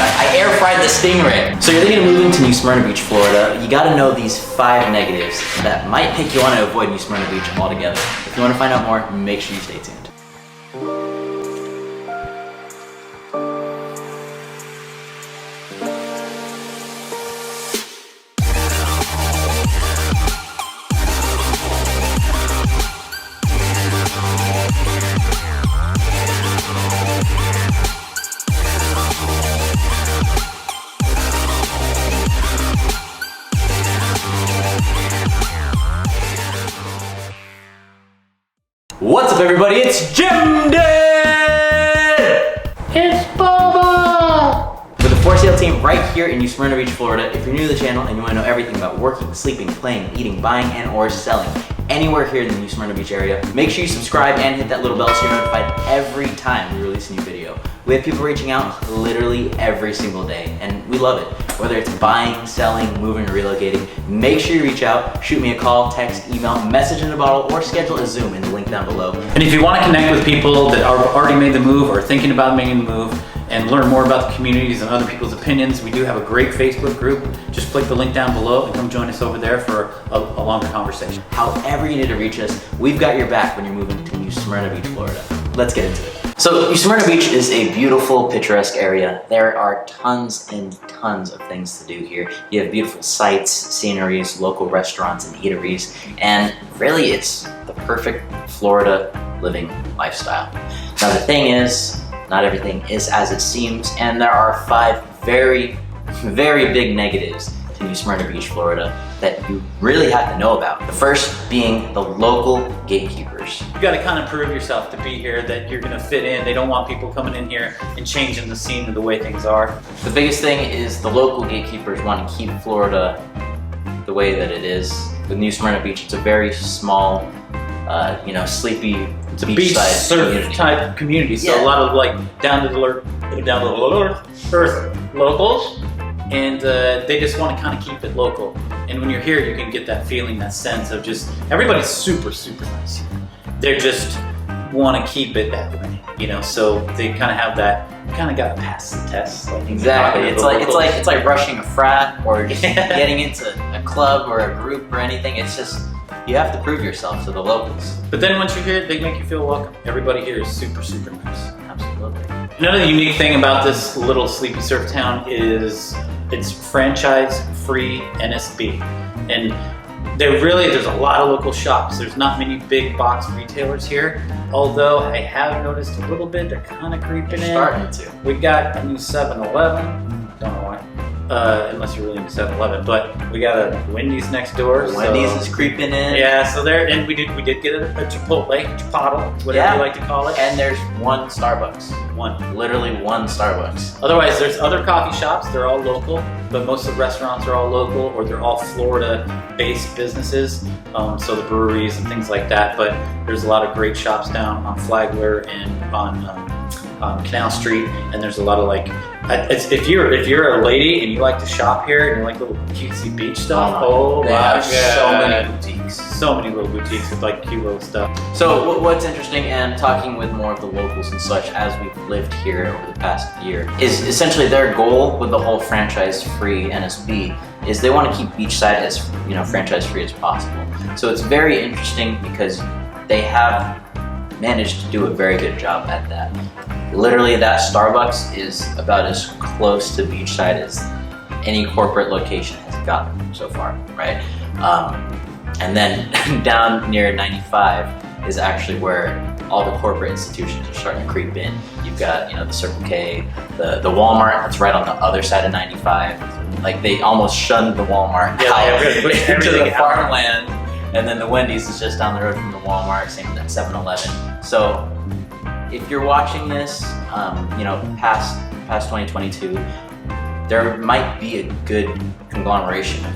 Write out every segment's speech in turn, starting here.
I air fried the stingray. So you're thinking of moving to New Smyrna Beach, Florida. You gotta know these 5 negatives that might make you want to avoid New Smyrna Beach altogether. If you want to find out more, make sure you stay tuned. What's up, everybody? It's Jimdin! It's Bubba! We're the for sale team right here in New Smyrna Beach, Florida. If you're new to the channel and you want to know everything about working, sleeping, playing, eating, buying, and or selling anywhere here in the New Smyrna Beach area, make sure you subscribe and hit that little bell so you're notified every time we release a new video. We have people reaching out literally every single day, and we love it. Whether it's buying, selling, moving, or relocating, make sure you reach out, shoot me a call, text, email, message in a bottle, or schedule a Zoom in the link down below. And if you want to connect with people that are already made the move or thinking about making the move and learn more about the communities and other people's opinions, we do have a great Facebook group. Just click the link down below and come join us over there for a longer conversation. However you need to reach us, we've got your back when you're moving to New Smyrna Beach, Florida. Let's get into it. So New Smyrna Beach is a beautiful, picturesque area. There are tons and tons of things to do here. You have beautiful sights, sceneries, local restaurants and eateries, and really it's the perfect Florida living lifestyle. Now the thing is, not everything is as it seems, and there are 5 very, very big negatives to New Smyrna Beach, Florida that you really have to know about. The first being the local gatekeepers. You got to kind of prove yourself to be here, that you're going to fit in. They don't want people coming in here and changing the scene of the way things are. The biggest thing is the local gatekeepers want to keep Florida the way that it is. With New Smyrna Beach, it's a very small, sleepy, it's a beachside surf type community. So Yeah. a lot of like down to the earth locals, and they just want to kind of keep it local. And when you're here, you can get that feeling, that sense of just everybody's super, super nice here. They just want to keep it that way, So they kind of have that. You kind of got to pass the test. Like Exactly. It's like rushing a frat or just getting into a club or a group or anything. It's just you have to prove yourself to the locals. But then once you're here, they make you feel welcome. Everybody here is super, super nice. Absolutely. Another unique thing about this little sleepy surf town is it's franchise-free NSB. And there's a lot of local shops. There's not many big box retailers here. Although I have noticed a little bit, they're kind of creeping in. Starting to. We got a new 7-Eleven. Don't know why. Unless you're really into 7-Eleven, but we got a Wendy's next door. Wendy's is creeping in. Yeah, so there, and we did get a Chipotle, whatever you like to call it. And there's one Starbucks. Literally one Starbucks. Otherwise, there's other coffee shops. They're all local, but most of the restaurants are all local, or they're all Florida-based businesses. So the breweries and things like that. But there's a lot of great shops down on Flagler and on Canal Street, and there's a lot of if you're a lady and you like to shop here and you like little cutesy beach stuff, they have so many boutiques. So many little boutiques with like cute little stuff. So what's interesting, and talking with more of the locals and such as we've lived here over the past year, is essentially their goal with the whole franchise-free NSB is they want to keep beachside as franchise-free as possible. So it's very interesting because they have managed to do a very good job at that. Literally, that Starbucks is about as close to beachside as any corporate location has gotten so far, right? And then down near 95 is actually where all the corporate institutions are starting to creep in. You've got, the Circle K, the Walmart that's right on the other side of 95. Like they almost shunned the Walmart out into the farmland, and then the Wendy's is just down the road from the Walmart, same with that 7-Eleven. So if you're watching this, past 2022, there might be a good conglomeration of,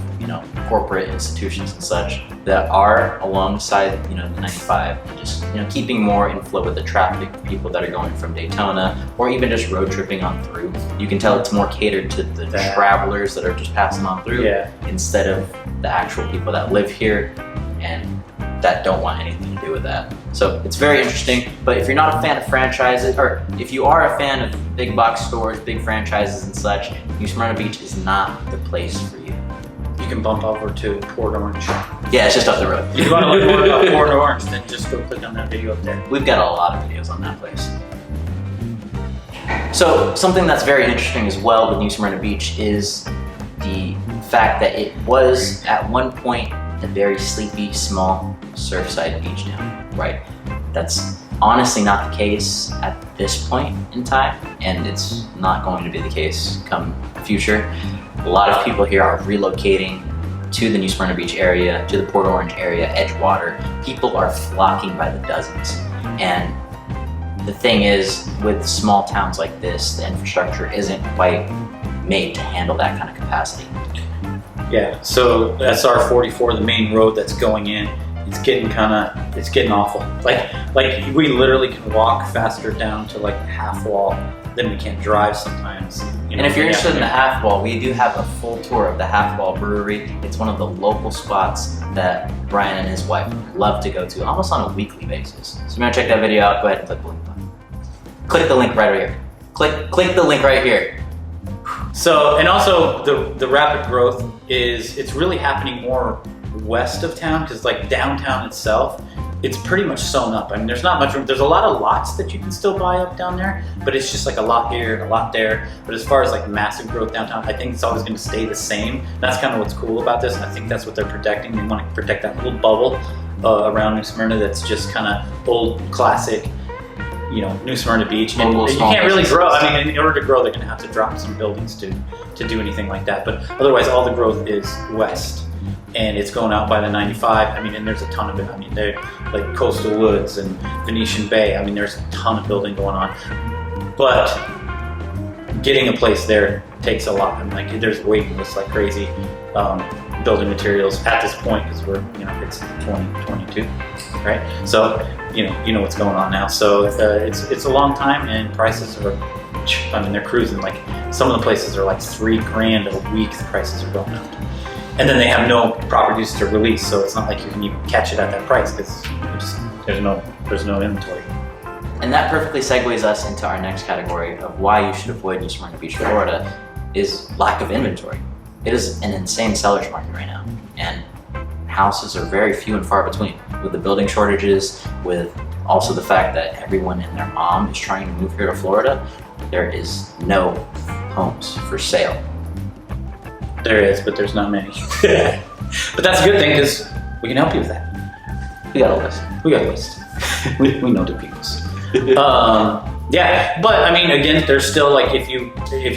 corporate institutions and such that are alongside, the 95, just, keeping more in flow with the traffic, people that are going from Daytona or even just road tripping on through. You can tell it's more catered to the travelers that are just passing on through instead of the actual people that live here. And that don't want anything to do with that. So it's very interesting, but if you're not a fan of franchises, or if you are a fan of big box stores, big franchises and such, New Smyrna Beach is not the place for you. You can bump over to Port Orange. Yeah, it's just up the road. If you want to learn more about Port Orange, then just go click on that video up there. We've got a lot of videos on that place. So something that's very interesting as well with New Smyrna Beach is the fact that it was at one point a very sleepy, small surfside beach town, right? That's honestly not the case at this point in time, and it's not going to be the case come future. A lot of people here are relocating to the New Smyrna Beach area, to the Port Orange area, Edgewater. People are flocking by the dozens. And the thing is, with small towns like this, the infrastructure isn't quite made to handle that kind of capacity. Yeah, so SR 44, the main road that's going in, it's getting awful. Like we literally can walk faster down to like the half wall than we can drive sometimes. And if you're interested in the half wall, we do have a full tour of the Half Wall Brewery. It's one of the local spots that Brian and his wife love to go to almost on a weekly basis. So if you want to check that video out, go ahead and click the link button. Click the link right here. Click the link right here. So, and also the rapid growth it's really happening more west of town, because like downtown itself, it's pretty much sewn up. I mean, there's not much room. There's a lot of lots that you can still buy up down there, but it's just like a lot here and a lot there. But as far as like massive growth downtown, I think it's always going to stay the same. That's kind of what's cool about this. I think that's what they're protecting. They want to protect that little bubble around New Smyrna that's just kind of old, classic, you know, New Smyrna Beach. And you can't really grow. I mean, in order to grow, they're going to have to drop some buildings to do anything like that. But otherwise, all the growth is west. And it's going out by the 95. I mean, and there's a ton of it. I mean, they're like Coastal Woods and Venetian Bay. I mean, there's a ton of building going on. But getting a place there takes a lot. I mean, like there's waiting lists like crazy, building materials at this point, because we're, you know, it's 2022, right? So, you know what's going on now. So it's a long time, and prices are, I mean, they're cruising. Like some of the places are like $3,000 a week. The prices are going up. And then they have no properties to release, so it's not like you can even catch it at that price, because there's no inventory. And that perfectly segues us into our next category of why you should avoid New Smyrna Beach, Florida, is lack of inventory. It is an insane seller's market right now, and houses are very few and far between. With the building shortages, with also the fact that everyone and their mom is trying to move here to Florida, there is no homes for sale. There is, but there's not many. But that's a good thing, because we can help you with that. We got a list. We got a list. we know the peoples. Yeah, but I mean, again, there's still like, if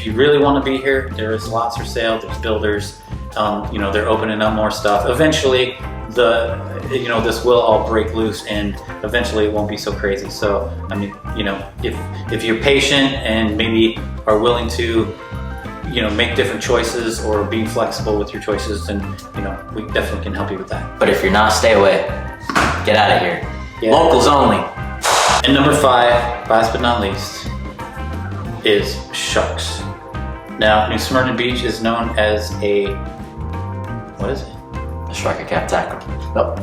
you really want to be here, there's lots for sale. There's builders. You know, they're opening up more stuff. Eventually, this will all break loose, and eventually it won't be so crazy. So, I mean, you know, if you're patient and maybe are willing to, you know, make different choices or being flexible with your choices, and you know, we definitely can help you with that. But if you're not, stay away. Get out of here. Yeah. Locals only. And number 5, last but not least, is sharks. Now, New Smyrna Beach is known as what is it? The shark attack capital. Oh.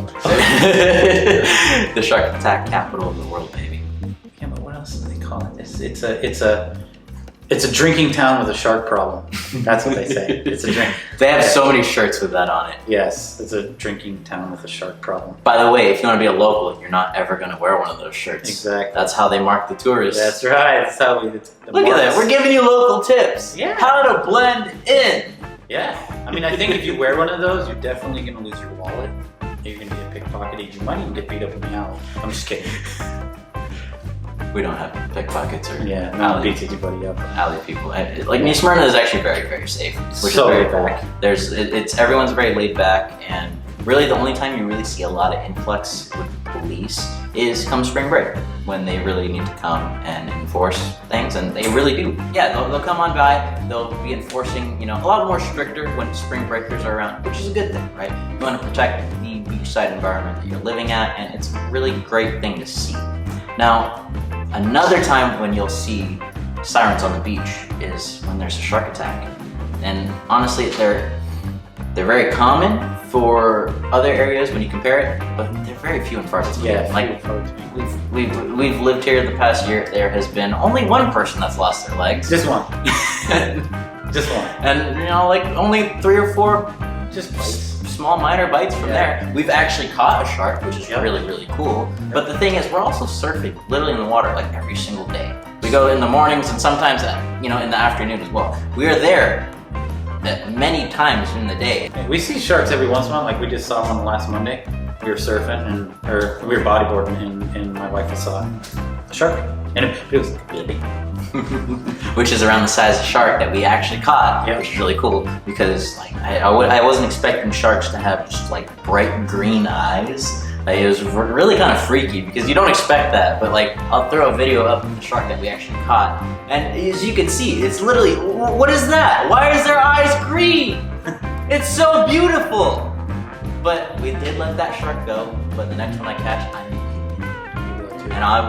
The shark attack capital of the world, baby. Yeah, but what else do they call it? It's a drinking town with a shark problem. That's what they say. It's a drink. They have so many shirts with that on it. Yes, it's a drinking town with a shark problem. By the way, if you want to be a local, you're not ever going to wear one of those shirts. Exactly. That's how they mark the tourists. That's right. That's how we. Look at that. We're giving you local tips. Yeah. How to blend in. Yeah. I mean, I think if you wear one of those, you're definitely going to lose your wallet. You're going to get pickpocketed. You might even get beat up in the alley. I'm just kidding. We don't have pickpockets or alley beats anybody up. Alley people. Like New Smyrna is actually very, very safe. Which so is very back. Cool. Everyone's very laid back, and really the only time you really see a lot of influx with the police is come spring break, when they really need to come and enforce things, and they really do. Yeah, they'll come on by. They'll be enforcing, you know, a lot more stricter when spring breakers are around, which is a good thing, right? You want to protect the beachside environment that you're living at, and it's a really great thing to see. Now, another time when you'll see sirens on the beach is when there's a shark attack. And honestly, They're very common for other areas when you compare it, but they're very few and far between. Yeah, like we've lived here the past year. There has been only one person that's lost their legs. Just one. Just one. And you know, like only 3 or 4 just bites. Small minor bites from there. We've actually caught a shark, which is really, really cool. But the thing is, we're also surfing literally in the water like every single day. We go in the mornings and sometimes, in the afternoon as well. We are there many times in the day. We see sharks every once in a while. Like we just saw one last Monday. We were surfing or we were bodyboarding, and my wife saw a shark, and it was really big. Which is around the size of the shark that we actually caught, which is really cool because like I wasn't expecting sharks to have just like bright green eyes. Like, it was really kind of freaky because you don't expect that. But like I'll throw a video up of the shark that we actually caught, and as you can see, it's literally, what is that? Why is their eyes green? It's so beautiful. But we did let that shark go. But the next one I catch, I'm and I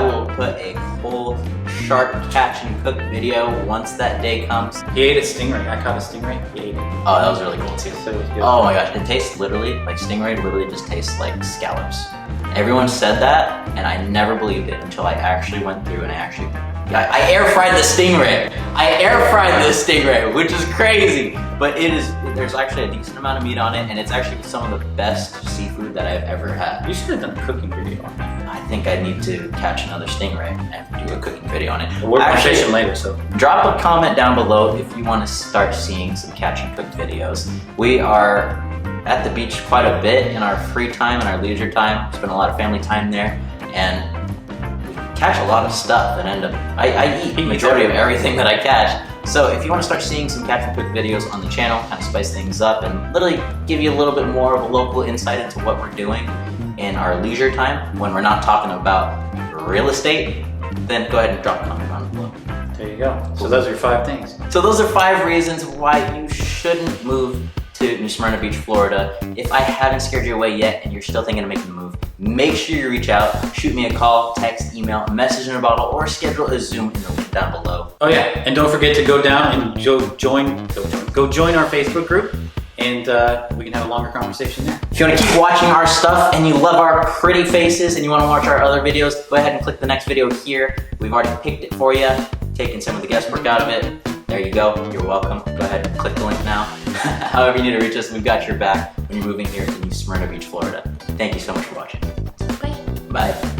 will put a full shark catch and cook video once that day comes. He ate a stingray. I caught a stingray. He ate it. Oh, that was really cool too. So it was good. Oh my gosh, it tastes literally like stingray. Literally just tastes like scallops. Everyone said that, and I never believed it until I actually went through and I air fried the stingray. I air fried this stingray, which is crazy. But there's actually a decent amount of meat on it, and it's actually some of the best seafood that I've ever had. You should have done a cooking video on that. I think I need to catch another stingray and do a cooking video on it. We're fishing later, so drop a comment down below if you want to start seeing some catch and cook videos. We are at the beach quite a bit in our free time and our leisure time. Spend a lot of family time there, and we catch a lot of stuff and end up, I eat the majority of everything that I catch. So if you want to start seeing some catch and cook videos on the channel, kind of spice things up and literally give you a little bit more of a local insight into what we're doing in our leisure time when we're not talking about real estate, then go ahead and drop a comment down below. There you go. So those are your 5 things. So those are 5 reasons why you shouldn't move to New Smyrna Beach, Florida. If I haven't scared you away yet and you're still thinking of making the move, make sure you reach out, shoot me a call, text, email, a message in a bottle, or schedule a Zoom in the link down below. Oh yeah, and don't forget to go down and join our Facebook group, and we can have a longer conversation there. If you want to keep watching our stuff and you love our pretty faces and you want to watch our other videos, go ahead and click the next video here. We've already picked it for you, taken some of the guesswork out of it. There you go, you're welcome. Go ahead and click the link now. However you need to reach us, we've got your back when you're moving here to New Smyrna Beach, Florida. Thank you so much for watching. Bye. Bye.